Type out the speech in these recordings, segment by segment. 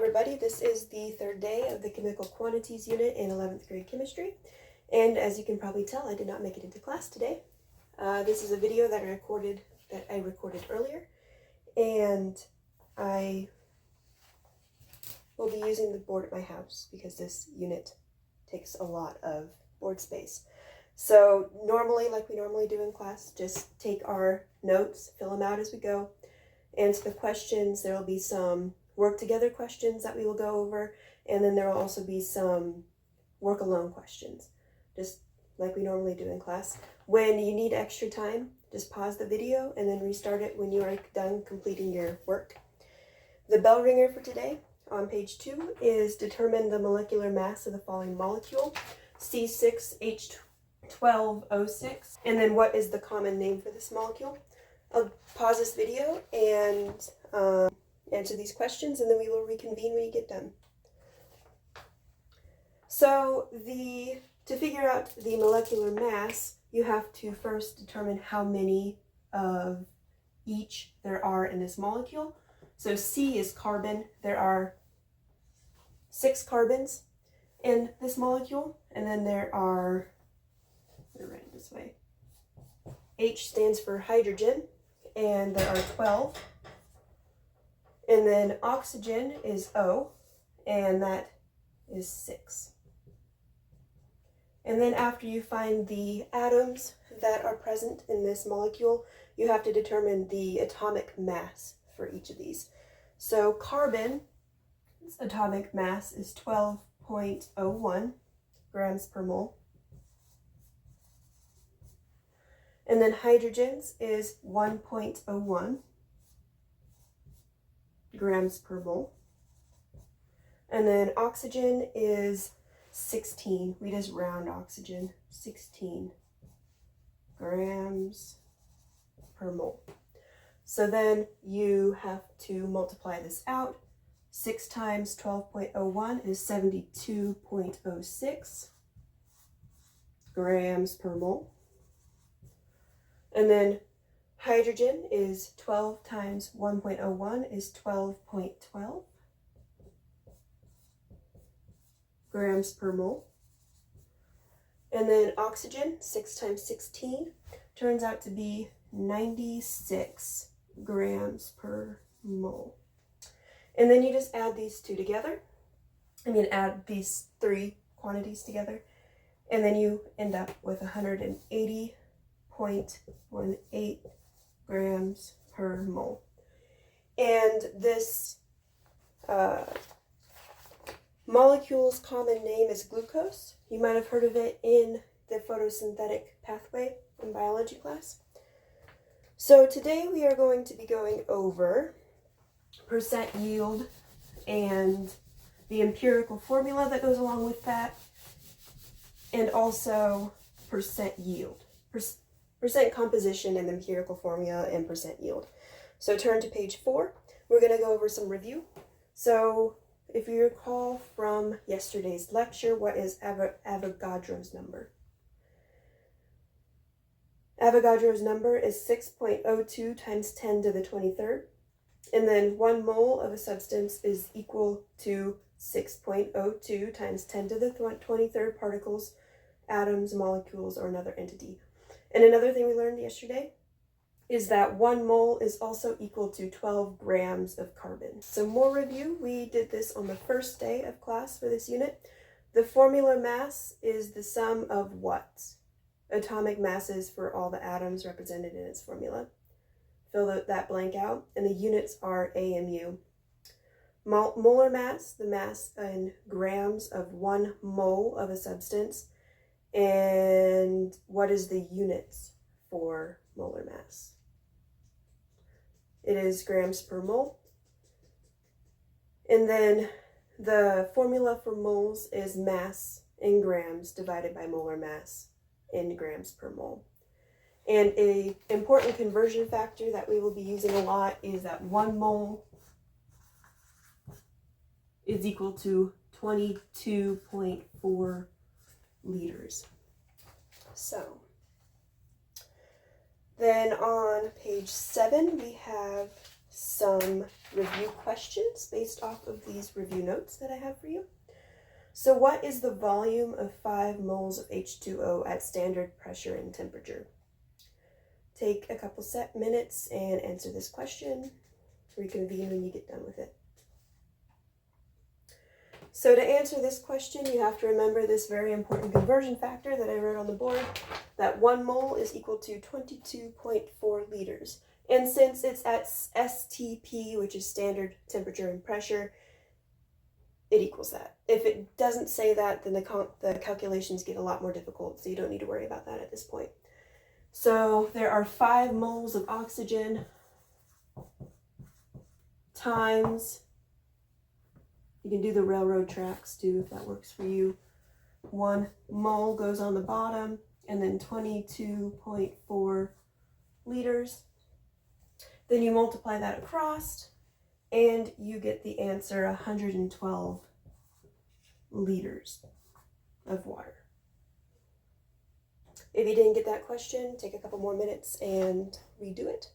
everybody, this is the third day of the chemical quantities unit in 11th grade chemistry, and as you can probably tell, I did not make it into class today. This is a video that I recorded earlier, and I will be using the board at my house because this unit takes a lot of board space. So normally, like we normally do in class, just take our notes, fill them out as we go, answer the questions. There will be some work together questions that we will go over, and then there will also be some work alone questions, just like we normally do in class. When you need extra time, just pause the video and then restart it when you are done completing your work. The bell ringer for today on page 2 is determine the molecular mass of the following molecule, C6H12O6, and then what is the common name for this molecule. I'll pause this video and answer these questions, and then we will reconvene when you get done. So to figure out the molecular mass, you have to first determine how many of each there are in this molecule. So C is carbon. There are 6 carbons in this molecule, and then there are, let me write it this way, H stands for hydrogen, and there are 12. And then oxygen is O, and that is 6. And then after you find the atoms that are present in this molecule, you have to determine the atomic mass for each of these. So carbon's atomic mass is 12.01 grams per mole. And then hydrogen's is 1.01 grams per mole. And then oxygen is 16. We just round oxygen. 16 grams per mole. So then you have to multiply this out. 6 times 12.01 is 72.06 grams per mole. And then hydrogen is 12 times 1.01 is 12.12 grams per mole. And then oxygen, 6 times 16, turns out to be 96 grams per mole. And then you just add these two together. Add these 3 quantities together, and then you end up with 180.18 grams per mole. And this molecule's common name is glucose. You might have heard of it in the photosynthetic pathway in biology class. So today we are going to be going over percent yield and the empirical formula that goes along with that, and also percent yield. Percent composition and the empirical formula and percent yield. So turn to page 4. We're going to go over some review. So if you recall from yesterday's lecture, what is Avogadro's number? Avogadro's number is 6.02 times 10 to the 23rd. And then 1 mole of a substance is equal to 6.02 times 10 to the 23rd particles, atoms, molecules, or another entity. And another thing we learned yesterday is that 1 mole is also equal to 12 grams of carbon. So more review, we did this on the first day of class for this unit. The formula mass is the sum of what? Atomic masses for all the atoms represented in its formula. Fill that blank out, and the units are AMU. Molar mass, the mass in grams of 1 mole of a substance. And what is the units for molar mass? It is grams per mole. And then the formula for moles is mass in grams divided by molar mass in grams per mole. And an important conversion factor that we will be using a lot is that 1 mole is equal to 22.4 liters. So then on page 7 we have some review questions based off of these review notes that I have for you. So what is the volume of 5 moles of H2O at standard pressure and temperature? Take a couple minutes and answer this question. Reconvene when you get done with it. So to answer this question, you have to remember this very important conversion factor that I wrote on the board, that 1 mole is equal to 22.4 liters. And since it's at STP, which is standard temperature and pressure, it equals that. If it doesn't say that, then the calculations get a lot more difficult, so you don't need to worry about that at this point. So there are 5 moles of oxygen times, you can do the railroad tracks too if that works for you. 1 mole goes on the bottom, and then 22.4 liters. Then you multiply that across, and you get the answer 112 liters of water. If you didn't get that question, take a couple more minutes and redo it.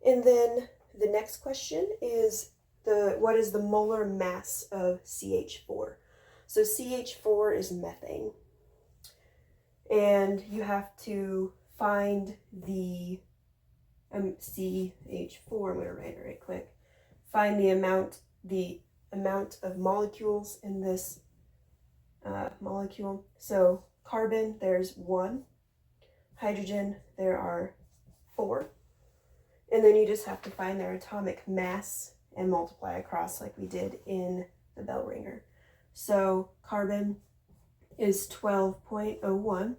And then the next question is what is the molar mass of CH4? So CH4 is methane. And you have to find the CH4, I'm going to write it right quick. Find the amount of molecules in this molecule. So carbon, there's 1. Hydrogen, there are 4. And then you just have to find their atomic mass and multiply across like we did in the bell ringer. So carbon is 12.01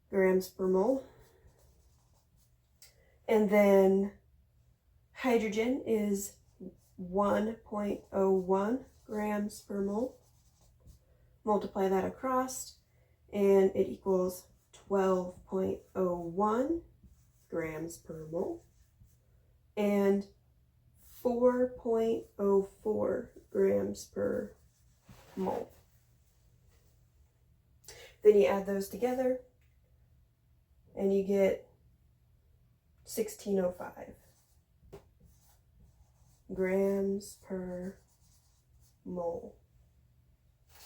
grams per mole. And then hydrogen is 1.01 grams per mole. Multiply that across, and it equals 12.01 grams per mole. And 4.04 grams per mole. Then you add those together, and you get 1605 grams per mole.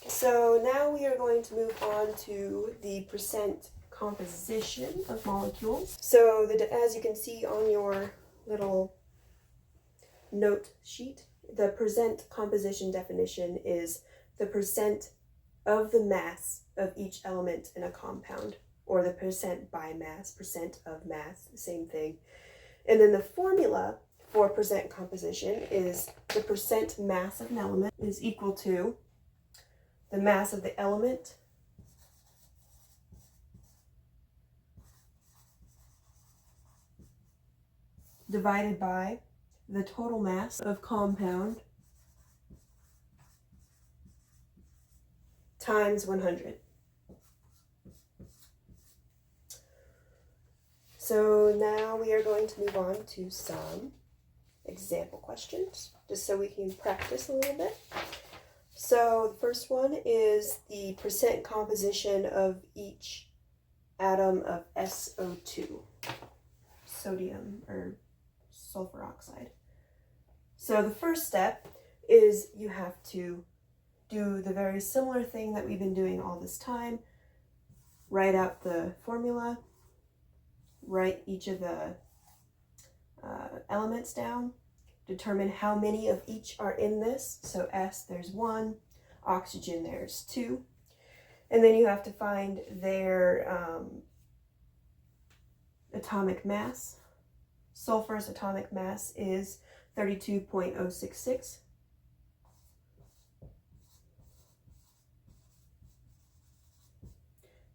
So now we are going to move on to the percent composition of molecules. So as you can see on your little note sheet, the percent composition definition is the percent of the mass of each element in a compound, or the percent by mass, percent of mass, the same thing. And then the formula for percent composition is the percent mass of an element is equal to the mass of the element divided by the total mass of compound times 100. So now we are going to move on to some example questions, just so we can practice a little bit. So the first one is the percent composition of each atom of SO2, sodium or sulfur oxide. So the first step is you have to do the very similar thing that we've been doing all this time. Write out the formula, write each of the elements down, determine how many of each are in this. So S, there's 1, oxygen, there's 2. And then you have to find their atomic mass. Sulfur's atomic mass is 32.066.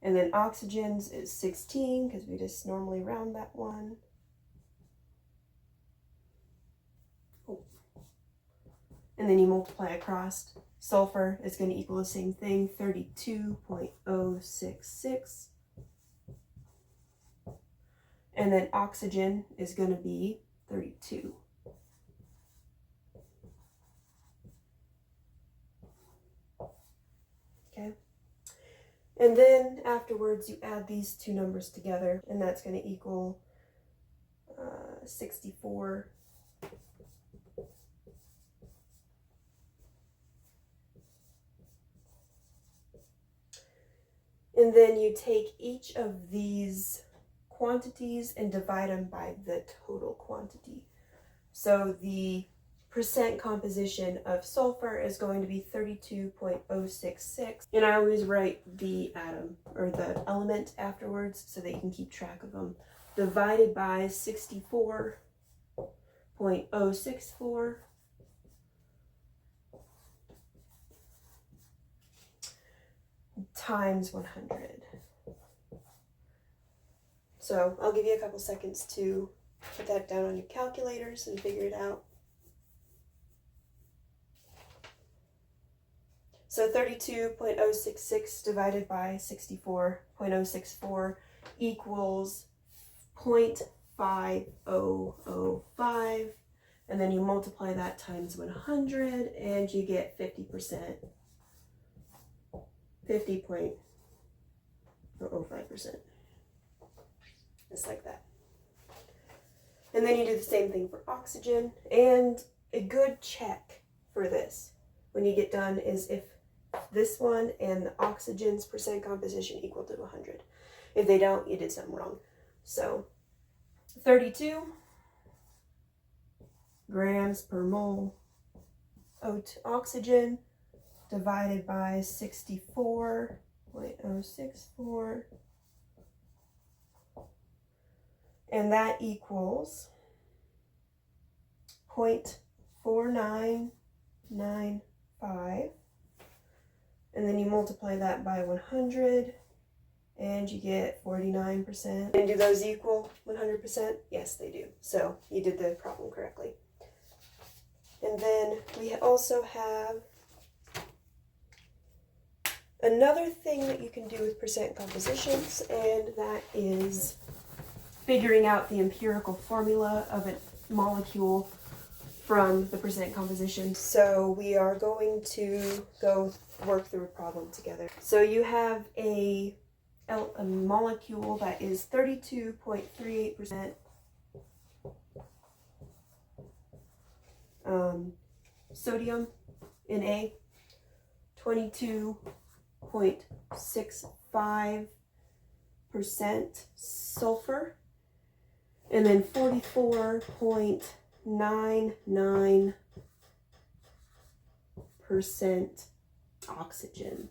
And then oxygen's is 16, because we just normally round that one. Oh. And then you multiply across. Sulfur is going to equal the same thing, 32.066. And then oxygen is going to be 32. Okay. And then afterwards you add these two numbers together, and that's going to equal 64. And then you take each of these quantities and divide them by the total quantity. So the percent composition of sulfur is going to be 32.066. And I always write the atom or the element afterwards so that you can keep track of them. Divided by 64.064 times 100. So I'll give you a couple seconds to put that down on your calculators and figure it out. So 32.066 divided by 64.064 equals 0.5005, and then you multiply that times 100 and you get 50%. 50.005%. Just like that. And then you do the same thing for oxygen. And a good check for this when you get done is if this one and the oxygen's percent composition equal to 100. If they don't, you did something wrong. So 32 grams per mole of oxygen divided by 64.064, and that equals 0.4995, and then you multiply that by 100 and you get 49%. And do those equal 100%? Yes, they do. So you did the problem correctly. And then we also have another thing that you can do with percent compositions, and that is figuring out the empirical formula of a molecule from the percent composition. So we are going to go work through a problem together. So you have a molecule that is 32.38% sodium in A, 22.65% sulfur, and then 44.99% oxygen.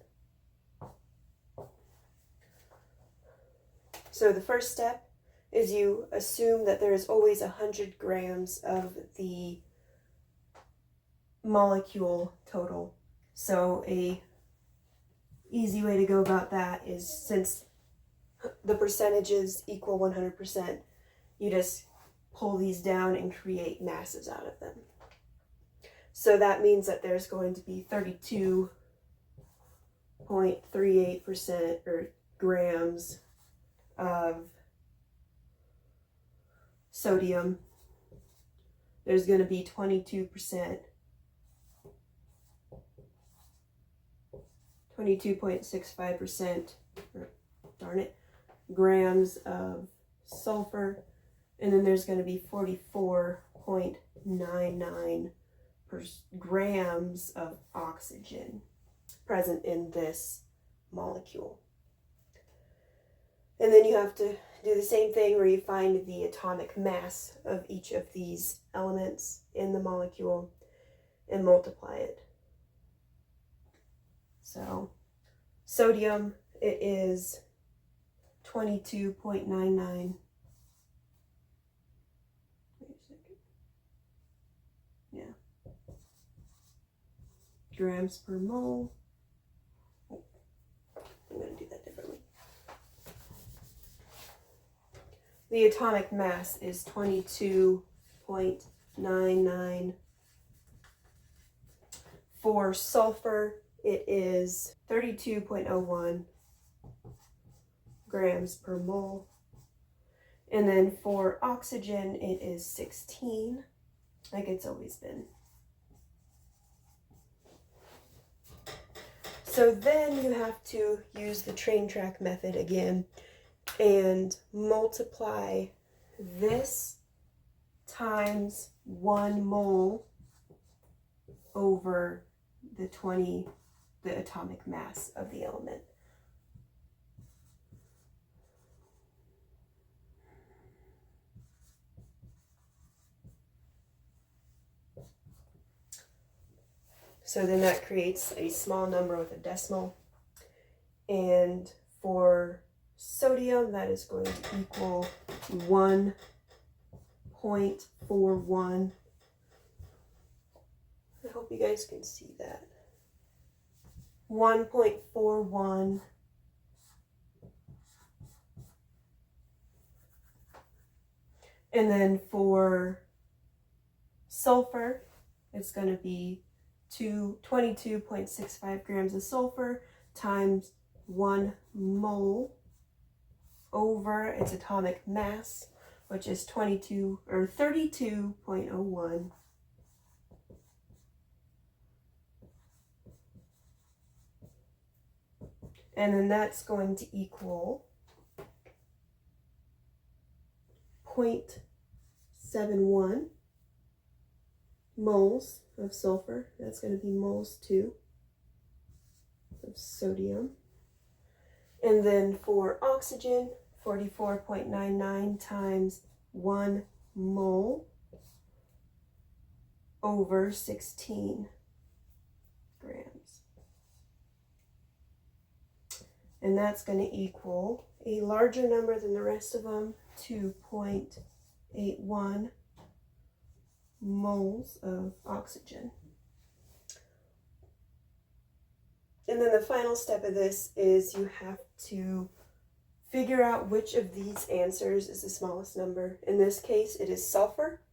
So the first step is you assume that there is always 100 grams of the molecule total. So a easy way to go about that is, since the percentages equal 100%, you just pull these down and create masses out of them. So that means that there's going to be 32.38% or grams of sodium. There's going to be 22.65%, darn it, grams of sulfur, and then there's going to be 44.99 grams of oxygen present in this molecule. And then you have to do the same thing where you find the atomic mass of each of these elements in the molecule and multiply it. So sodium, it is 22.99. Wait a second. Yeah. Grams per mole. Oh, I'm going to do that differently. The atomic mass is 22.99. For sulfur, it is 32.01 grams per mole. And then for oxygen, it is 16, like it's always been. So then you have to use the train track method again and multiply this times 1 mole over the atomic mass of the element. So then that creates a small number with a decimal. And for sodium, that is going to equal 1.41. I hope you guys can see that. 1.41. And then for sulfur, it's going to be 22.65 grams of sulfur times 1 mole over its atomic mass, which is 32.01. And then that's going to equal 0.71 moles of sulfur. That's going to be moles 2 of sodium. And then for oxygen, 44.99 times 1 mole over 16 grams. And that's going to equal a larger number than the rest of them, 2.81 moles of oxygen. And then the final step of this is you have to figure out which of these answers is the smallest number. In this case, it is sulfur.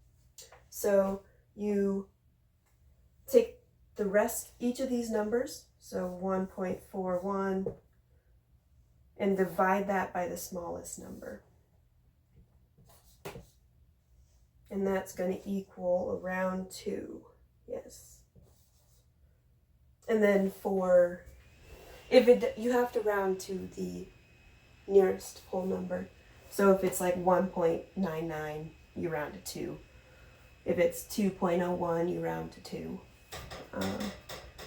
So you take the rest, each of these numbers, so 1.41, and divide that by the smallest number. And that's going to equal around 2. Yes. And then for, you have to round to the nearest whole number. So if it's like 1.99, you round to 2. If it's 2.01, you round to 2.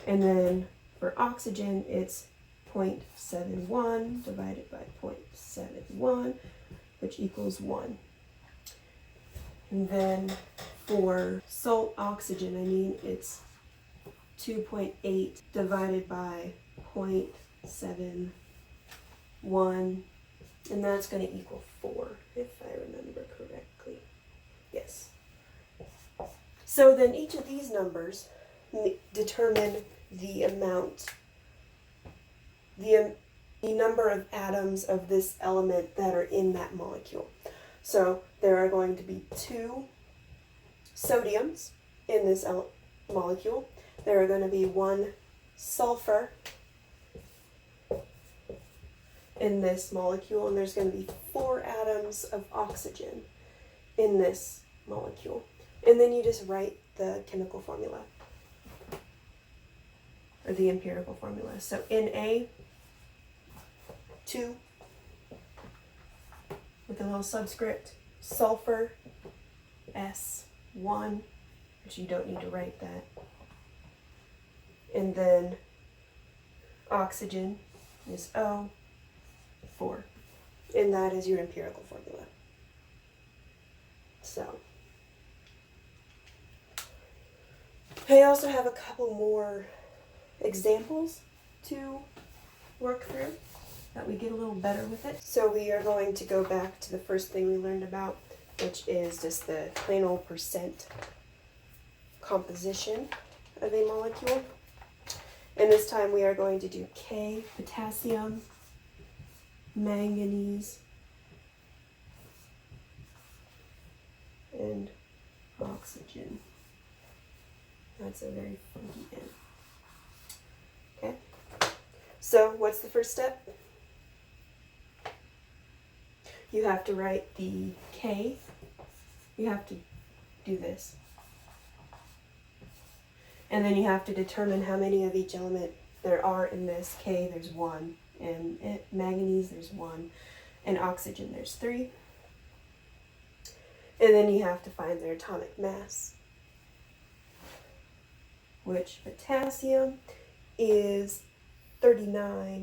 And then for oxygen, it's 0.71 divided by 0.71, which equals 1. And then for oxygen, it's 2.8 divided by 0.71, and that's going to equal 4, if I remember correctly. Yes. So then each of these numbers determine the amount, the number of atoms of this element that are in that molecule. So there are going to be 2 sodiums in this molecule. There are going to be 1 sulfur in this molecule, and there's going to be 4 atoms of oxygen in this molecule. And then you just write the chemical formula, or the empirical formula. So Na, 2, with a little subscript, sulfur, S1, which you don't need to write that. And then oxygen is O, 4. And that is your empirical formula. So, I also have a couple more examples to work through that we get a little better with it. So we are going to go back to the first thing we learned about, which is just the plain old percent composition of a molecule. And this time we are going to do K, potassium, manganese, and oxygen. That's a very funky N. Okay, so what's the first step? You have to write the K. You have to do this. And then you have to determine how many of each element there are in this. K, there's 1. And manganese, there's 1. And oxygen, there's 3. And then you have to find their atomic mass, which potassium is 39.